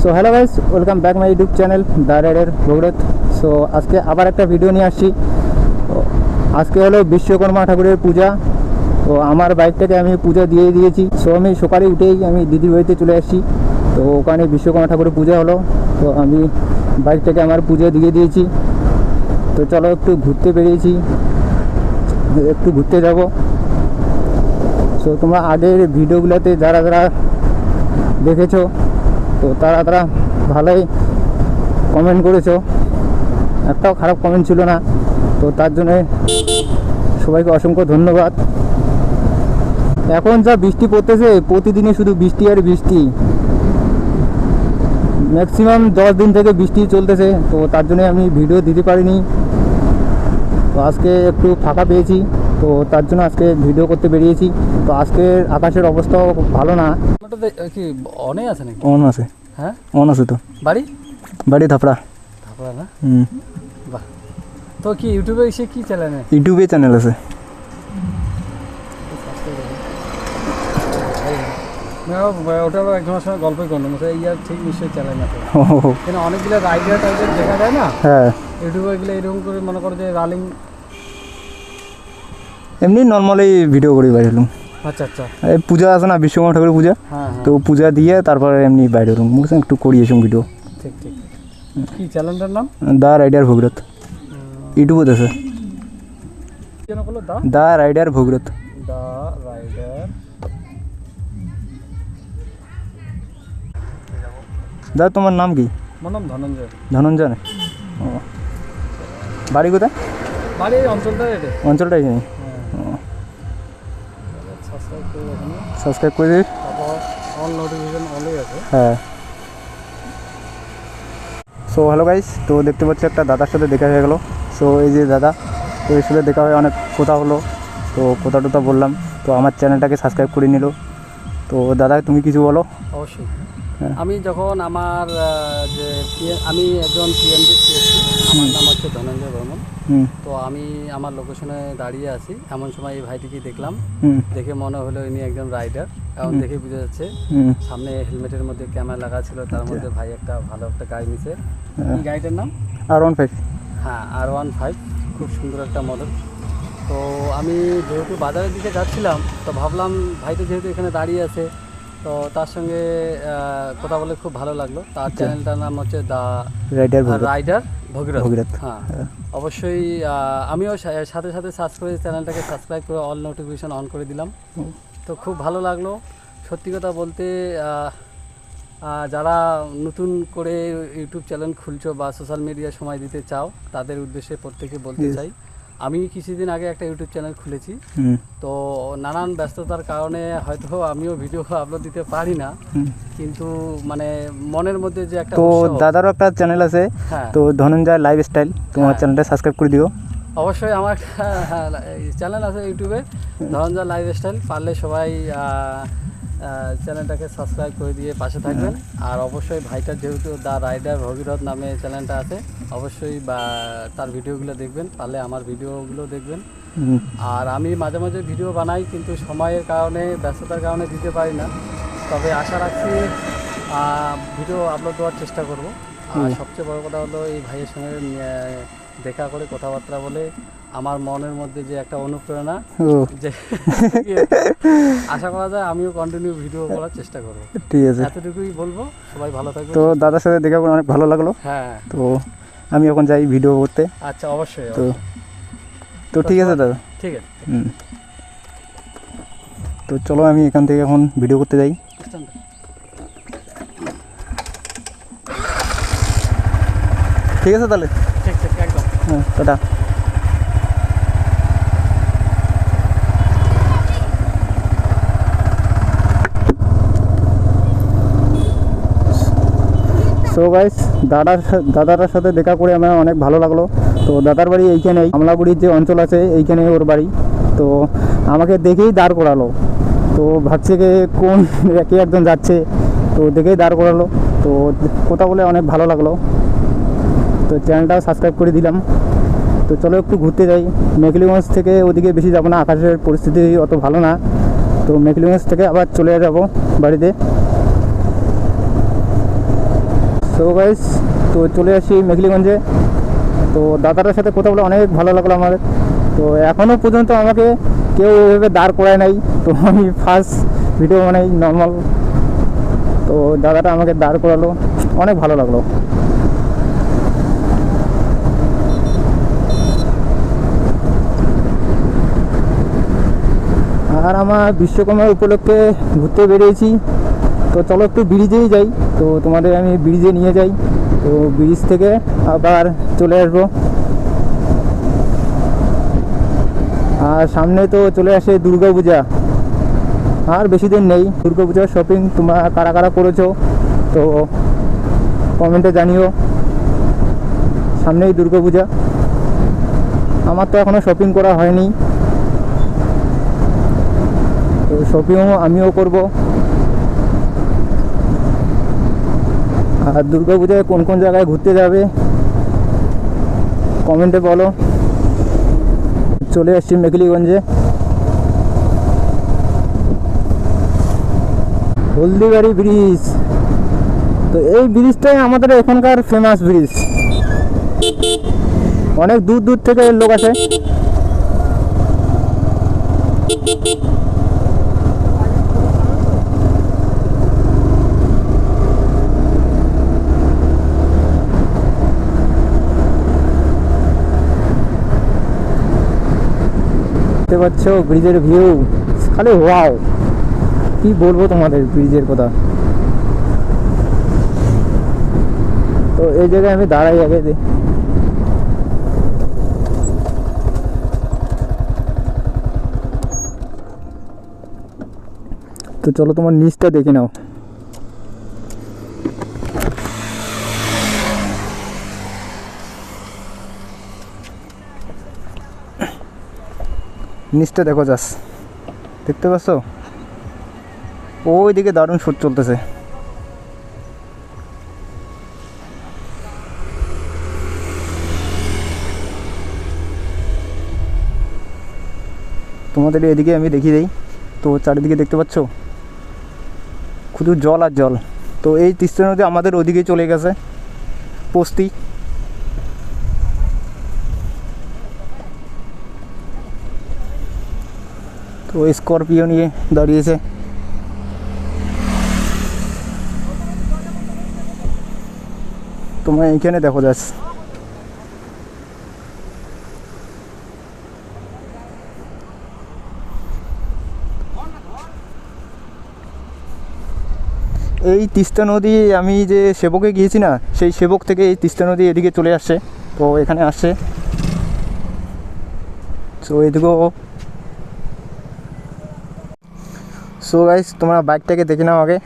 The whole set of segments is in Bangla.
So hello guys, welcome back my YouTube channel the rider Bhagirath. So আজকে আবার একটা ভিডিও নিয়ে আসছি। তো আজকে হলো বিশ্বকর্মা ঠাকুরের পূজা। তো আমার বাইকটাকে আমি পূজা দিয়ে দিয়েছি। সো আমি সকালে উঠেই আমি দিদির বাড়িতে চলে আসছি। তো ওখানে বিশ্বকর্মা ঠাকুরের পূজা হলো, তো আমি বাইকটাকে আমার পূজা দিয়ে দিয়েছি। তো চলো একটু ঘুরতে বেরিয়েছি, একটু ঘুরতে যাব। সো তোমরা আগের ভিডিওগুলোতে যারা যারা দেখেছো, তো তারা ভালোই কমেন্ট করেছো, একটাও খারাপ কমেন্ট ছিল না। তো তার জন্যে সবাইকে অসংখ্য ধন্যবাদ। এখন যা বৃষ্টি পড়তেছে, প্রতিদিনই শুধু বৃষ্টি আর বৃষ্টি, ম্যাক্সিমাম 10 দিন থেকে বৃষ্টি চলতেছে। তো তার জন্যে আমি ভিডিও দিতে পারিনি। তো আজকে একটু ফাঁকা পেয়েছি, তো তার জন্য আজকে ভিডিও করতে বেরিয়েছি। তো আজকের আকাশের অবস্থাও ভালো না। কি অনে আছে নাকি? অন আছে, হ্যাঁ অন আছে। তো বাড়ি থাপড়া না? বাহ। তো কি ইউটিউবে এসে কি চ্যানেল? ইউটিউবে চ্যানেল আছে। ওটা একজনের সঙ্গে গল্পই করলাম, ইয়ার ঠিক নিশ্চয়ই চ্যানেল আছে। কেন অনেকগুলো রাইডার টাইডার দেখা যায় না? হ্যাঁ, ইউটিউবে এগুলো এরকম করে মনে করো যে রানিং এমনি নর্মালি ভিডিও করি বাইরে হলুম। আচ্ছা আচ্ছা। এই পূজা আছে না, বিশ্বকর্মা ঠাকুরের পূজা, তো পূজা দিয়ে তারপরে এমনি বাইরে হলুম, বুঝছেন, একটু করিয়েছিলাম ভিডিও। ঠিক ঠিক। কি চ্যানেলটার নাম? The rider Bhagirath. ইউটিউবে আছে the rider Bhagirath. The rider. দা, তোমার নাম কি? আমার নাম ধনঞ্জয়। ধনঞ্জয়? ও, বাড়ি কোথায়? বাড়ি অঞ্চলটা অঞ্চলটা এখানে। সাবস্ক্রাইব করে দিই। অল নোটিফিকেশন অনই আছে। হ্যাঁ। সো হ্যালো গাইস, তো দেখতে পাচ্ছি একটা দাদার সাথে দেখা হয়ে গেলো। সো এই যে দাদা, তো এর সাথে দেখা হয়ে অনেক কথা হলো, তো কথা টথা বললাম। তো আমার চ্যানেলটাকে সাবস্ক্রাইব করে নিল। তো দাদা, তুমি কিছু বলো। অবশ্যই। আমি যখন আমার যে আমি একজন পিএমজি সিএসসি, আমার নাম হচ্ছে ধনঞ্জয় বর্মন। তো আমি আমার লোকেশনে দাঁড়িয়ে আছি, এমন সময় এই ভাইটিকে দেখলাম। দেখে মনে হলো ইনি একজন রাইডার, এখন দেখে বোঝা যাচ্ছে। সামনে হেলমেটের মধ্যে ক্যামেরা লাগা ছিল, তার মধ্যে ভাই একটা ভালো একটা গাড়ি নিছে। এই গাড়িটার নাম R15। হ্যাঁ, R15, খুব সুন্দর একটা মডেল। তো আমি যেহেতু বাজারের দিকে যাচ্ছিলাম, তো ভাবলাম ভাইটা যেহেতু এখানে দাঁড়িয়ে আছে, তো তার সঙ্গে কথা বলে খুব ভালো লাগলো। তার চ্যানেলটার নাম হচ্ছে দ্য রাইডার ভগীরথ। হ্যাঁ, অবশ্যই আমিও সাথে সাথে সার্চ করে চ্যানেলটাকে সাবস্ক্রাইব করে অল নোটিফিকেশন অন করে দিলাম। তো খুব ভালো লাগলো। সত্যি কথা বলতে, যারা নতুন করে ইউটিউব চ্যানেল খুলছো বা সোশ্যাল মিডিয়ায় সময় দিতে চাও, তাদের উদ্দেশ্যে প্রত্যেকে বলতে চাই, আমি কিছুদিন আগে একটা ইউটিউব চ্যানেল খুলেছি। তো নানান ব্যস্ততার কারণে হয়তো আমিও ভিডিও আপলোড দিতে পারি না, কিন্তু মানে মনের মধ্যে যে একটা, তো দাদারও একটা চ্যানেল আছে, তো ধনঞ্জয় লাইফস্টাইল, তোমার চ্যানেলটা সাবস্ক্রাইব করে দিও। অবশ্যই। আমার একটা চ্যানেল আছে ইউটিউবে, ধনঞ্জয় লাইফস্টাইল। পারলে সবাই চ্যানেলটাকে সাবস্ক্রাইব করে দিয়ে পাশে থাকবেন। আর অবশ্যই ভাইটার যেহেতু দ্য রাইডার ভগীরথ নামে চ্যানেলটা আছে, অবশ্যই বা তার ভিডিওগুলো দেখবেন, পারলে আমার ভিডিওগুলো দেখবেন। আর আমি মাঝে মাঝে ভিডিও বানাই, কিন্তু সময়ের কারণে, ব্যস্ততার কারণে দিতে পারি না। তবে আশা রাখছি ভিডিও আপলোড দেওয়ার চেষ্টা করব। আর সবচেয়ে বড় কথা হলো, এই ভাইয়ের সঙ্গে দেখা করে কথাবার্তা বলে আমার মনের মধ্যে যে একটা অনুপ্রেরণা, যে আশা করা যায় আমিও কন্টিনিউ ভিডিও করার চেষ্টা করবো। ঠিক আছে, এতটুকুই বলবো। সবাই ভালো থাকবে। তো দাদার সাথে দেখা করে অনেক ভালো লাগলো। হ্যাঁ, তো আমি এখন যাই ভিডিও করতে। আচ্ছা, অবশ্যই। তো ঠিক আছে দাদা। ঠিক আছে। তো চলো আমি এখান থেকে এখন ভিডিও করতে যাই। ঠিক আছে তাহলে। ঠিক ঠিক, একদম। হ্যাঁ, টাটা। সো গাইস, দাদার সাথে দেখা করে আমার অনেক ভালো লাগলো। তো দাদার বাড়ি এইখানেই, আমলাগুড়ির যে অঞ্চল আছে এইখানে ওর বাড়ি। তো আমাকে দেখেই দাঁড় করালো। তো ভাবছে যে কোন কে একজন যাচ্ছে, তো দেখেই দাঁড় করালো। তো কথা বলে অনেক ভালো লাগলো। তো চ্যানেলটাও সাবস্ক্রাইব করে দিলাম। তো চলো একটু ঘুরতে যাই। মেকলিগঞ্জ থেকে ওদিকে বেশি যাবো না, আকাশের পরিস্থিতি অত ভালো না। তো মেকলিগঞ্জ থেকে আবার চলে যাব বাড়িতে। সো গাইস, তো চলে আসি মেঘলিগঞ্জে। তো দাদাটার সাথে কথা বলে অনেক ভালো লাগলো আমার। তো এখনও পর্যন্ত আমাকে কেউ এভাবে দাঁড় করায় নাই, তো আমি ফার্স্ট ভিডিও বানাই নর্মাল। তো দাদাটা আমাকে দাঁড় করালো, অনেক ভালো লাগলো। আর আমার বিশ্বকর্মা উপলক্ষে ঘুরতে বেরিয়েছি। তো চলো একটু ব্রিজেই যাই, তো তোমাদের আমি ব্রিজে নিয়ে যাই। তো ব্রিজ থেকে আবার চলে আসবো। আর সামনে তো চলে আসে দুর্গা পূজা, আর বেশি দিন নেই। দুর্গা পূজার শপিং তোমরা কারা কারা করেছো তো কমেন্টে জানিও। সামনেই দুর্গা পূজা, আমার তো এখনও শপিং করা হয়নি, তো শপিংও আমিও করব। আর দুর্গা পূজায় কোন কোন জায়গায় ঘুরতে যাবে কমেন্টে বলো। চলে আসছি মেঘলিগঞ্জে, হলদিবাড়ি ব্রিজ। তো এই ব্রিজটাই আমাদের এখানকার ফেমাস ব্রিজ, অনেক দূর দূর থেকে লোক আসে। দেখতে পাচ্ছ ব্রিজের ভিউ, খালি ওয়াও, কি বলবো তোমাদের ব্রিজের কথা। তো এই জায়গায় আমি দাঁড়াই আগে। তো চলো তোমার নিচটা দেখে নাও। নিচটা দেখো, যাস দেখতে পাচ্ছ, ওইদিকে দারুণ শুট চলতেছে। তোমাদের এদিকে আমি দেখিয়ে দিই। তো চারিদিকে দেখতে পাচ্ছ শুধু জল আর জল। তো এই তিস্তা নদী আমাদের ওদিকে চলে গেছে, পোস্তি। তো স্করপিও নিয়ে দাঁড়িয়েছে। তোমরা এইখানে দেখো যাস, এই তিস্তা নদী, আমি যে সেবকে গিয়েছি না, সেই সেবক থেকে এই তিস্তা নদী এদিকে চলে আসছে। তো এখানে আসছে, সো এদিকেও। সো গাইস, তোমরা বাইকটাকে দেখে নাও আগে,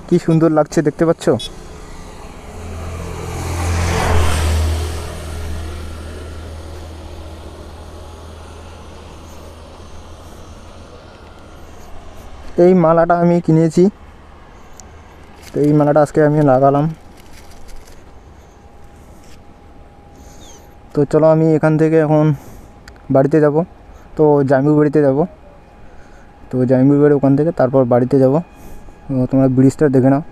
কি সুন্দর লাগছে দেখতে পাচ্ছ। এই মালাটা আমি কিনেছি, তো এই মালাটা আজকে আমি লাগালাম। তো চলো আমি এখান থেকে এখন বাড়িতে যাব। তো জামিউ বাড়িতে যাব। তো জামিউ বাড়ি ওখান থেকে তারপর বাড়িতে যাব। তোমরা ব্রিজটা দেখে নাও।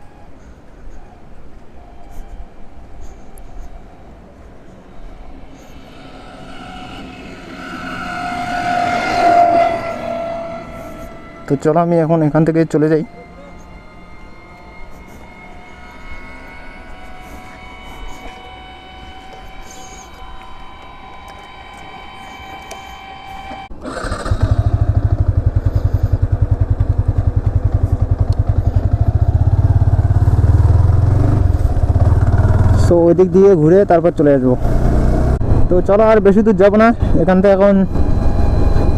তো চলো আমি এখন এখান থেকে চলে যাই। তো ওই দিক দিয়ে ঘুরে তারপর চলে আসবো। তো চলো আর বেশি দূর যাবো না, এখান থেকে এখন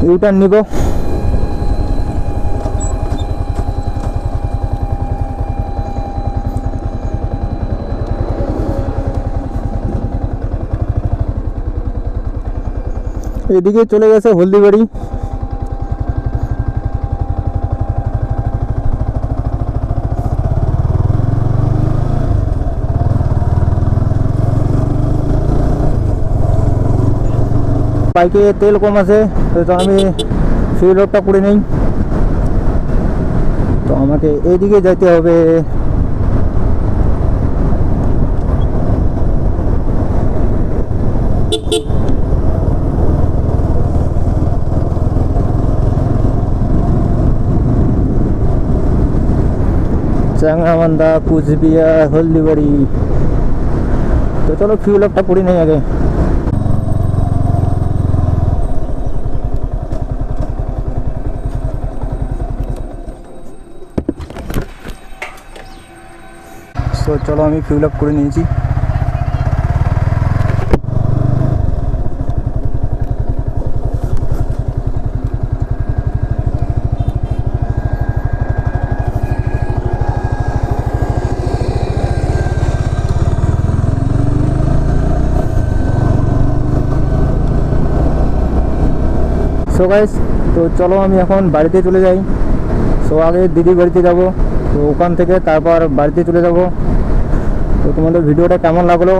ইউটার্ন নিব। এদিকে চলে গেছে হলদিবাড়ি। বাইকে তেল কম আছে, তো আমি সেই রোডটা করে নেই। তো আমাকে এইদিকে যেতে হবে। চ্যাংরাবান্ধা, কুচবিহার, হলদিবাড়ি। তো চলো ফিউল আপটা করি নেই আগে। তো চলো আমি ফিউল আপ করে নিয়েছি। সো গাইস, তো চলো আমি এখন বাড়িতে চলে যাই। সো আগে দিদির বাড়িতে যাব, তো ওখান থেকে তারপর বাড়িতে চলে যাব। তো তোমাদের ভিডিওটা কেমন লাগলো,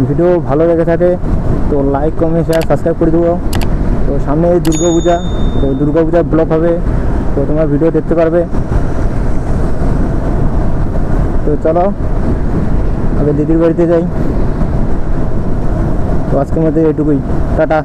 ভিডিও ভালো লেগে থাকে তো লাইক, কমেন্ট, শেয়ার, সাবস্ক্রাইব করে দেবো। তো সামনে দুর্গাপূজা, তো দুর্গাপূজার ব্লগ হবে, তো তোমরা ভিডিও দেখতে পারবে। তো চলো আগে দিদির বাড়িতে যাই। তো আজকের মধ্যে এটুকুই, টাটা।